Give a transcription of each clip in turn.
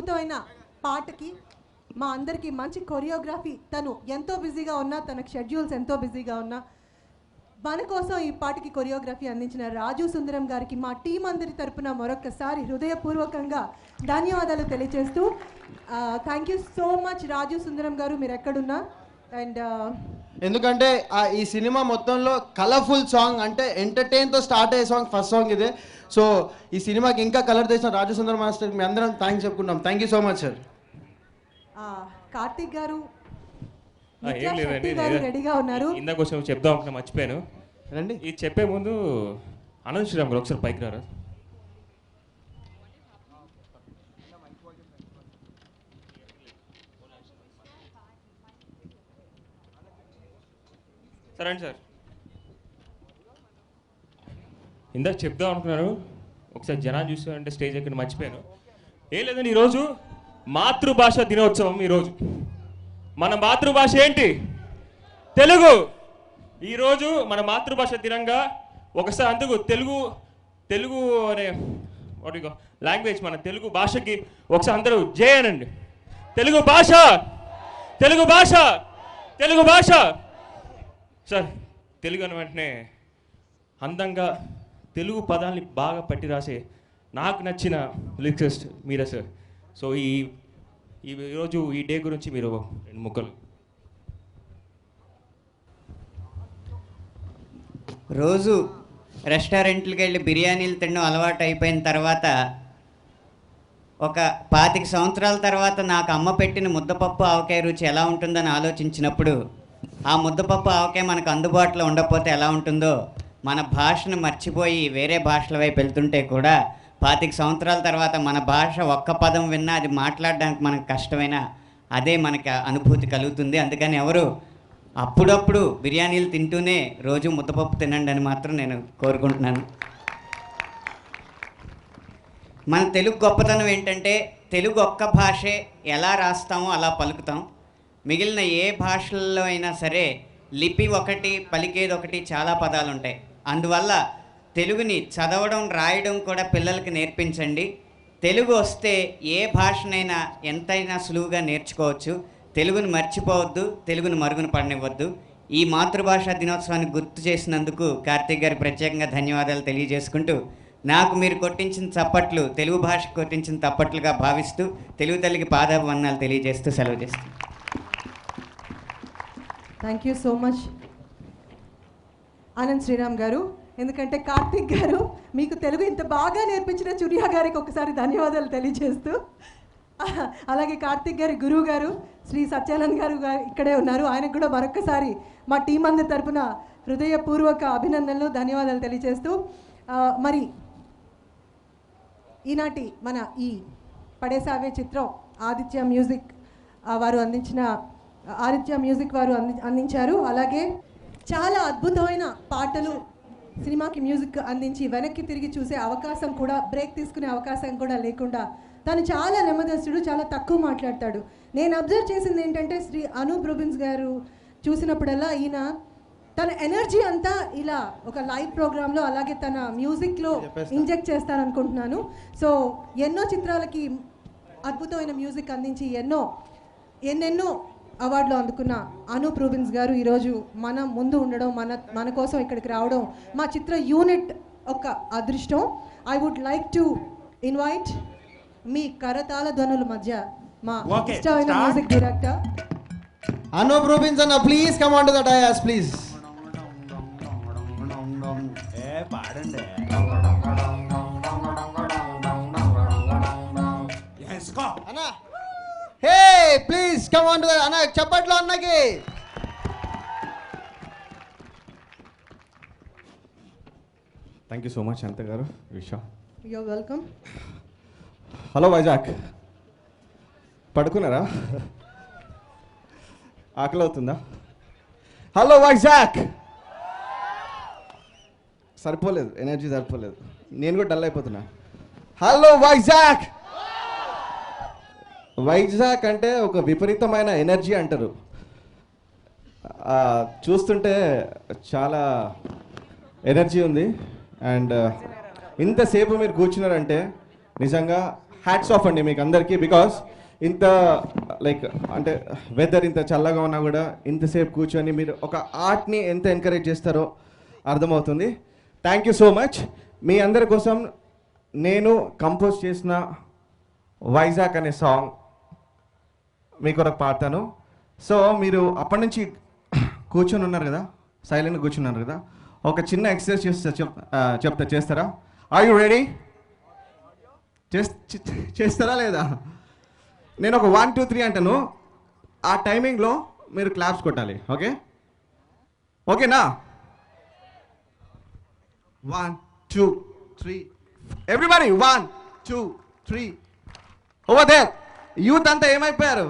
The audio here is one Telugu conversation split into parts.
అద్భుతమైన పాటకి మా అందరికీ మంచి కొరియోగ్రఫీ, తను ఎంతో బిజీగా ఉన్నా, తన షెడ్యూల్స్ ఎంతో బిజీగా ఉన్నా మన కోసం ఈ పాటకి కొరియోగ్రఫీ అందించిన రాజు సుందరం గారికి మా టీం అందరి తరపున మరొకసారి హృదయపూర్వకంగా ధన్యవాదాలు తెలియజేస్తూ థ్యాంక్ యూ సో మచ్ రాజు సుందరం గారు, మీరు ఎక్కడున్నా. అండ్ ఎందుకంటే ఈ సినిమా మొత్తంలో కలర్ఫుల్ సాంగ్ అంటే ఎంటర్టైన్తో స్టార్ట్ అయ్యే సాంగ్ ఫస్ట్ సాంగ్ ఇదే. సో ఈ సినిమాకి ఇంకా కలర్ తెచ్చిన రాజు సుందరం మాస్టర్ మీ అందరం థ్యాంక్స్ చెప్పుకుంటాం. Thank you so much sir. Karthik గారు రెడీగా ఉన్నారు. ఇందాక కొంచెం చెప్దాం అనుకున్నా, మర్చిపోయాను. రండి. ఇది చెప్పే ముందు అనంత్ శ్రీరామ్ గారు ఒకసారి పైకి రారు. సరే అండి సార్. ఇందాక చెప్దాం అనుకున్నాను, ఒకసారి జనాలు చూసారంటే స్టేజ్ ఎక్కడ మర్చిపోయాను. ఏం లేదండి, ఈరోజు మాతృభాష దినోత్సవం. ఈరోజు మన మాతృభాష ఏంటి? తెలుగు. ఈరోజు మన మాతృభాష దినంగా ఒకసారి అందుకు తెలుగు అనే లాంగ్వేజ్, మన తెలుగు భాషకి ఒకసారి అందరూ జై అనండి. తెలుగు భాష, తెలుగు భాష, తెలుగు భాష. సార్, తెలుగు అని వెంటనే అందంగా తెలుగు పదాలని బాగా పట్టి రాసే నాకు నచ్చిన లిరిక్సిస్ట్ మీరే సార్. సో ఈరోజు ఈ డే గురించి మీరు రెండు ముక్కలు. రోజు రెస్టారెంట్లకు వెళ్ళి బిర్యానీలు తినడం అలవాటు అయిపోయిన తర్వాత ఒక 25 సంవత్సరాల తర్వాత నాకు అమ్మ పెట్టిన ముద్దపప్పు ఆవకాయ రుచి ఎలా ఉంటుందని ఆలోచించినప్పుడు ఆ ముద్దపప్పు ఆవకాయ మనకు అందుబాటులో ఉండకపోతే ఎలా ఉంటుందో, మన భాషను మర్చిపోయి వేరే భాషల వైపు వెళ్తుంటే కూడా 25 సంవత్సరాల తర్వాత మన భాష ఒక్క పదం విన్నా అది మాట్లాడడానికి మనకు కష్టమైన అదే మనకి అనుభూతి కలుగుతుంది. అందుకని ఎవరు అప్పుడప్పుడు బిర్యానీలు తింటూనే రోజు ముద్దపప్పు తినండి అని మాత్రం నేను కోరుకుంటున్నాను. మన తెలుగు గొప్పతనం ఏంటంటే తెలుగు ఒక్క భాషే ఎలా రాస్తామో అలా పలుకుతాం. మిగిలిన ఏ భాషల్లో అయినా సరే లిపి ఒకటి, పలికేది ఒకటి, చాలా పదాలు ఉంటాయి. అందువల్ల తెలుగుని చదవడం, రాయడం కూడా పిల్లలకి నేర్పించండి. తెలుగు వస్తే ఏ భాషనైనా ఎంతైనా సులువుగా నేర్చుకోవచ్చు. తెలుగుని మర్చిపోవద్దు, తెలుగుని మరుగున పడనివ్వద్దు. ఈ మాతృభాషా దినోత్సవాన్ని గుర్తు చేసినందుకు కార్తీక్ గారికి ప్రత్యేకంగా ధన్యవాదాలు తెలియజేసుకుంటూ, నాకు మీరు కొట్టించిన చప్పట్లు తెలుగు భాషకు కొట్టించిన చప్పట్లుగా భావిస్తూ తెలుగు తల్లికి పాదాభివందనాలు తెలియజేస్తూ సెలవు చేస్తాను. Thank you so much Anand Sriram garu. ఎందుకంటే కార్తిక్ గారు మీకు తెలుగు ఇంత బాగా నేర్పించిన చురియా గారికి ఒకసారి ధన్యవాదాలు తెలియజేస్తూ, అలాగే కార్తిక్ గారి గురువు గారు శ్రీ సత్యానంద్ గారు ఇక్కడే ఉన్నారు. ఆయనకు కూడా మరొకసారి మా టీం అందరి తరపున హృదయపూర్వక అభినందనలు, ధన్యవాదాలు తెలియజేస్తూ, మరి ఈనాటి మన ఈ పడేసావే చిత్రం ఆదిత్య మ్యూజిక్ వారు అందించారు. అలాగే చాలా అద్భుతమైన పాటలు, సినిమాకి మ్యూజిక్ అందించి వెనక్కి తిరిగి చూసే అవకాశం కూడా, బ్రేక్ తీసుకునే అవకాశం కూడా లేకుండా తను చాలా నెమ్మదస్తుడు, చాలా తక్కువ మాట్లాడతాడు. నేను అబ్జర్వ్ చేసింది ఏంటంటే శ్రీ అనూప్ రూబిన్స్ గారు చూసినప్పుడల్లా ఈయన తన ఎనర్జీ అంతా ఇలా ఒక లైవ్ ప్రోగ్రాంలో అలాగే తన మ్యూజిక్లో ఇంజెక్ట్ చేస్తారనుకుంటున్నాను. సో ఎన్నో చిత్రాలకి అద్భుతమైన మ్యూజిక్ అందించి ఎన్నెన్నో అవార్డులు అందుకున్న అనూప్ రూబిన్స్ గారు ఈరోజు మన ముందు ఉండడం, మన కోసం ఇక్కడికి రావడం మా చిత్ర యూనిట్ ఒక అదృష్టం. I would like to invite మీ కరతాళ ధ్వనుల మధ్య మా ఇష్టమైన మ్యూజిక్ డైరెక్టర్ అనూప్ రూబిన్స్ అన్న, please come on to the dais please. పాడండి. అన్న hey please come on to the అన్న, చెప్పట్లో అన్నకి. థ్యాంక్ యూ సో మచ్ అంత గారు. విషా, you are welcome. Hello Vizag, పడుకున్నారా? ఆకలి అవుతుందా? హలో వైజాగ్. సరిపోలేదు, ఎనర్జీ సరిపోలేదు, నేను కూడా డల్ అయిపోతున్నా. హలో వైజాగ్. వైజాగ్ అంటే ఒక విపరీతమైన ఎనర్జీ అంటారు. చూస్తుంటే చాలా ఎనర్జీ ఉంది. అండ్ ఇంతసేపు మీరు కూర్చున్నారంటే నిజంగా హ్యాట్స్ ఆఫ్ అండి మీకు అందరికీ, బికాస్ ఇంత లైక్ అంటే వెదర్ ఇంత చల్లగా ఉన్నా కూడా ఇంతసేపు కూర్చొని మీరు ఒక ఆర్ట్ని ఎంత ఎంకరేజ్ చేస్తారో అర్థమవుతుంది. Thank you so much. మీ అందరి కోసం నేను కంపోజ్ చేసిన వైజాగ్ అనే సాంగ్ మీ కొరకు పాడతాను. సో మీరు అప్పటి నుంచి కూర్చొని ఉన్నారు కదా, సైలెంట్గా కూర్చున్నారు కదా, ఒక చిన్న ఎక్సర్సైజ్ చెప్తా చేస్తారా? Are you ready? చేస్తారా లేదా? నేను ఒక 1 2 3 అంటాను, ఆ టైమింగ్లో మీరు క్లాప్స్ కొట్టాలి. ఓకే ఓకేనా? 1 2 3 ఎవ్రీబడి 1 2 3. ఓవర్ దేర్ యూత్ అంతా ఏమైపోయారు?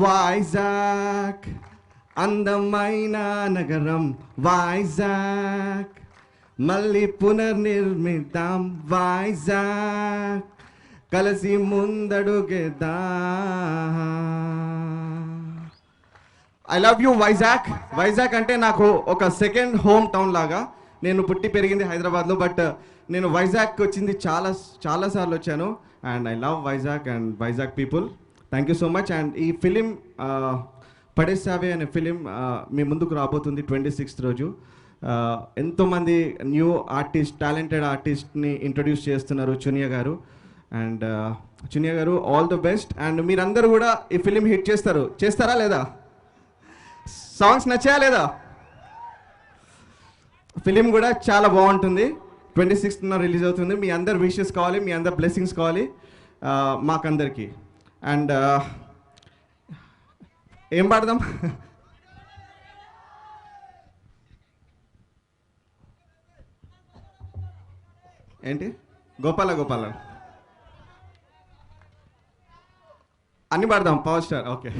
వైజాగ్ అందమైన నగరం వైజాగ్, మళ్ళీ పునర్నిర్మిద్దాం వైజాగ్, కలిసి ముందడుగేద్దాం. I love you Vizag. Vizag అంటే నాకు ఒక సెకండ్ హోమ్ టౌన్ లాగా. నేను పుట్టి పెరిగింది హైదరాబాద్లో, బట్ నేను వైజాగ్కి వచ్చింది చాలాసార్లు వచ్చాను. And I love Vizag and Vizag people. Thank you so much. And ఈ ఫిలిం పడేసావే అనే ఫిలిం మీ ముందుకు రాబోతుంది 26th రోజు. ఎంతోమంది న్యూ ఆర్టిస్ట్, టాలెంటెడ్ ఆర్టిస్ట్ని ఇంట్రొడ్యూస్ చేస్తున్నారు చునియా గారు. అండ్ చునియా గారు ఆల్ ది బెస్ట్. అండ్ మీరందరూ కూడా ఈ ఫిలిం హిట్ చేస్తారా లేదా? సాంగ్స్ నచ్చాయా లేదా? ఫిలిం కూడా చాలా బాగుంటుంది. 26th రిలీజ్ అవుతుంది. మీ అందరు విషెస్ కావాలి, మీ అందరు బ్లెస్సింగ్స్ కావాలి మాకందరికి. అండ్ ఏం పాడదాం? ఏంటి? గోపాల అన్ని పాడదాం. Power star. ఓకే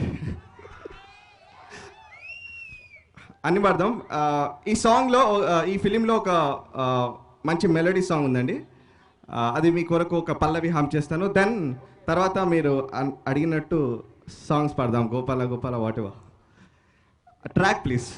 అన్ని పాడదాం. ఈ సాంగ్లో, ఈ ఫిలింలో ఒక మంచి మెలోడీ సాంగ్ ఉందండి. అది మీ కొరకు ఒక పల్లవి హామ్ చేస్తాను. దెన్ తర్వాత మీరు అడిగినట్టు సాంగ్స్ పాడదాం. Gopala what ever. Track please.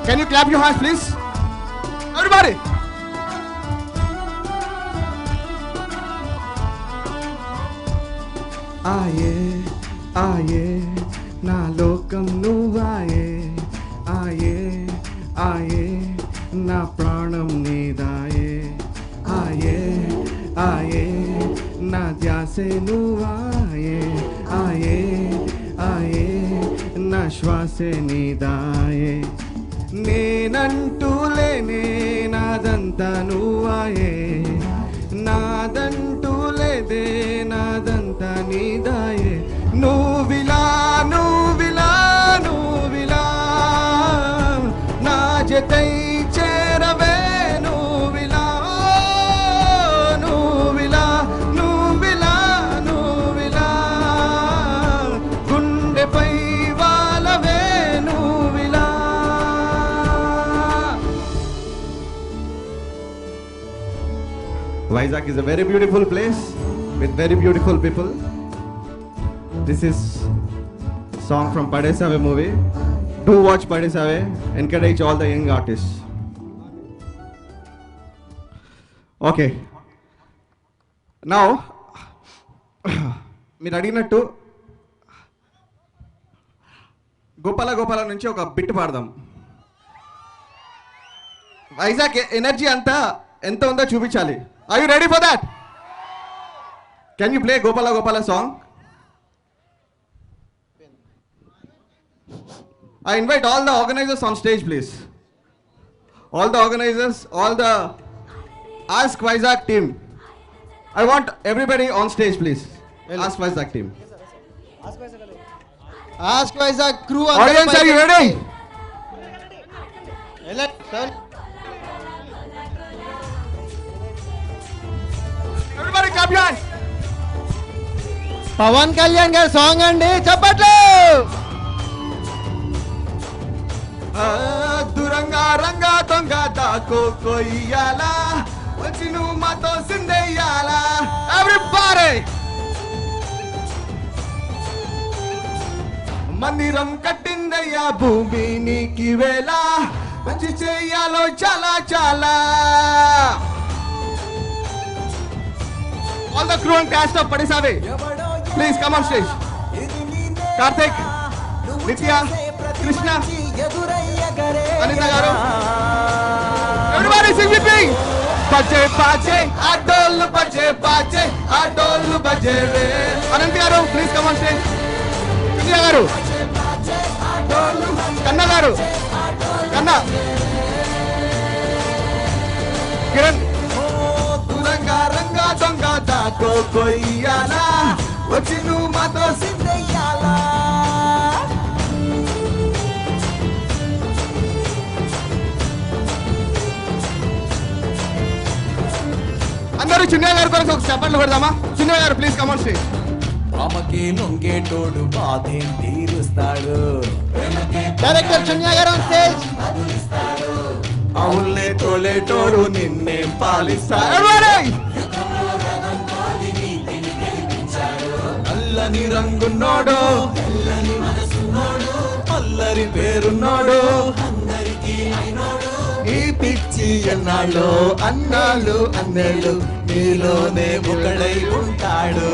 Can you clap your hands, please? Everybody! Aaye, na lokam nuvaye. Aaye, na pranam needaye. Aaye, na dhyase nuvaye. Aaye, na shwase needaye. నేనంటూ లేనే నాదంతా నువ్వాయే, నాదంటూ లేదే నాదంతా నీదాయే. నువ్విలా నా జతై చేరవే. నువ్విలా గుండెపై వాలవే. నువ్విలా Vizag is a very beautiful place with very beautiful people. This is song from Padesave movie. Do watch Padesave. Encourage all the young artists. Okay. Now, మీరు అడిగినట్టు గోపాల నుంచి ఒక బిట్ పాడదాం. వైజాగ్ ఎనర్జీ అంతా ఎంత ఉందో చూపించాలి. Are you ready for that? Can you play Gopala song? I invite all the organizers on stage, please. All the organizers, all the Ask Vizag team. I want everybody on stage, please. Ask Vizag team. Ask Vizag crew. Audience, are you ready? Sir. Clap your hands. Pawan Kalyan garu song అండి, చెప్పట్లు. దురంగా రంగా దొంగ దాకో కొయ్యాలా, వచ్చి నువ్వు మాతో సిందెయ్యాలా. ఎవ్రీబడీ మందిరం కట్టిందయ్యా భూమి నీకి వేళ, మంచి చెయ్యాలో చాలా చాలా. All the crew and cast of పడిసావి please come on stage. Karthik, Nithya, Krishna, Anitha గారు, everybody sing with me. బజే బాజే ఆ డోలు, బజే బాజే ఆ డోలు బజే రే. అనంత్ గారు ప్లీజ్ కమ్ ఆన్ స్టేజ్. నిత్య గారు, కన్న గారు, కన్న, కిరణ్. దురంగా రంగా దొంగ దాకో కొయ్యాలా, వచ్చి నువ్వు మాతో సిందెయ్యాలా. అందరూ చిన్న గారి కొరకు ఒక చప్పట్లు పెడదామా? చిన్న గారు ప్లీజ్ కమ్ ఆన్ స్టేజ్. ఆమెకి లొంగేటోడు బాధేం తీరుస్తాడు, డైరెక్టర్ చిన్న గారు ఆన్ స్టేజ్. అవులే తోలేటోడు నిన్నేం పాలిస్తాడు. నల్లని రంగున్నోడు, అల్లరి పేరున్నోడు, ఈ పిచ్చి ఎన్నాళ్ళు అన్నాళ్ళు అన్నేళ్ళు నీలోనే ఒకడై ఉంటాడు.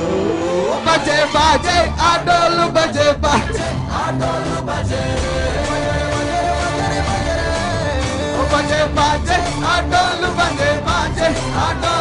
బజే బాజే ఆటోలు, బజే బాజే ఆటోలు, బజే బజే బాజే ఆటోలు, బజే బాజే ఆటో